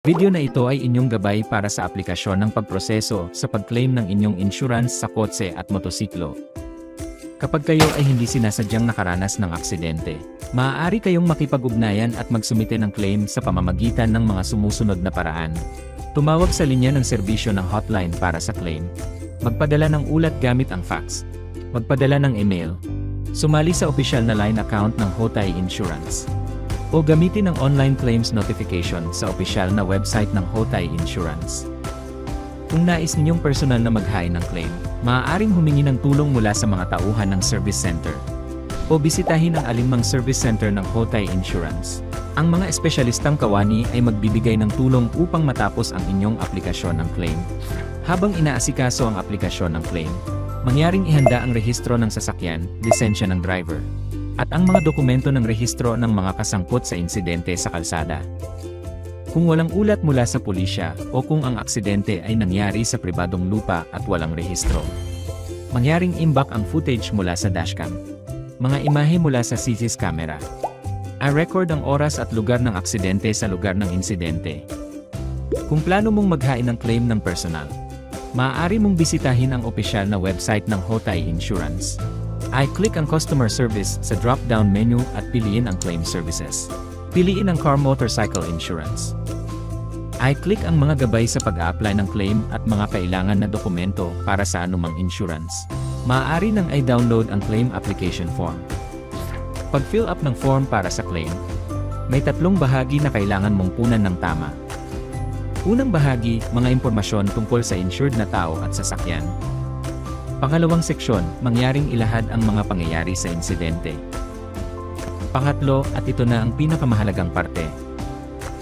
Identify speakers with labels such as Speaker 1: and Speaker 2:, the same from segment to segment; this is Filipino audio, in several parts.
Speaker 1: Video na ito ay inyong gabay para sa aplikasyon ng pagproseso sa pag-claim ng inyong insurance sa kotse at motosiklo. Kapag kayo ay hindi sinasadyang nakaranas ng aksidente, maaari kayong makipag-ugnayan at magsumite ng claim sa pamamagitan ng mga sumusunod na paraan. Tumawag sa linya ng serbisyo ng hotline para sa claim. Magpadala ng ulat gamit ang fax. Magpadala ng email. Sumali sa opisyal na line account ng Hotay Insurance. O gamitin ang online claims notification sa opisyal na website ng Hotay Insurance. Kung nais ninyong personal na maghain ng claim, maaaring humingi ng tulong mula sa mga tauhan ng service center. O bisitahin ang alinmang service center ng Hotay Insurance. Ang mga espesyalistang kawani ay magbibigay ng tulong upang matapos ang inyong aplikasyon ng claim. Habang inaasikaso ang aplikasyon ng claim, mangyaring ihanda ang rehistro ng sasakyan, lisensya ng driver, at ang mga dokumento ng rehistro ng mga kasangkot sa insidente sa kalsada. Kung walang ulat mula sa pulisya o kung ang aksidente ay nangyari sa pribadong lupa at walang rehistro, mangyaring imbak ang footage mula sa dashcam, mga imahe mula sa CCTV camera, i-record ang oras at lugar ng aksidente sa lugar ng insidente. Kung plano mong maghain ng claim ng personal, maaari mong bisitahin ang opisyal na website ng Hotay Insurance. I-click ang Customer Service sa drop-down menu at piliin ang Claim Services. Piliin ang Car Motorcycle Insurance. I-click ang mga gabay sa pag-a-apply ng claim at mga kailangan na dokumento para sa anumang insurance. Maaari nang i-download ang claim application form. Pag-fill up ng form para sa claim, may tatlong bahagi na kailangan mong punan ng tama. Unang bahagi, mga impormasyon tungkol sa insured na tao at sasakyan. Pangalawang seksyon, mangyaring ilahad ang mga pangyayari sa insidente. Pangatlo, at ito na ang pinakamahalagang parte,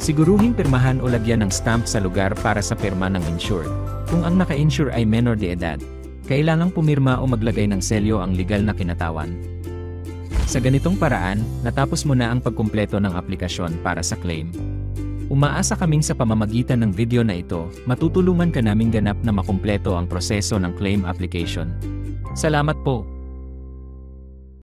Speaker 1: siguruhing pirmahan o lagyan ng stamp sa lugar para sa pirma ng insured. Kung ang naka-insure ay menor de edad, kailangang pumirma o maglagay ng selyo ang legal na kinatawan. Sa ganitong paraan, natapos mo na ang pagkumpleto ng aplikasyon para sa claim. Umaasa kaming sa pamamagitan ng video na ito, matutulungan ka naming ganap na makumpleto ang proseso ng claim application. Salamat po!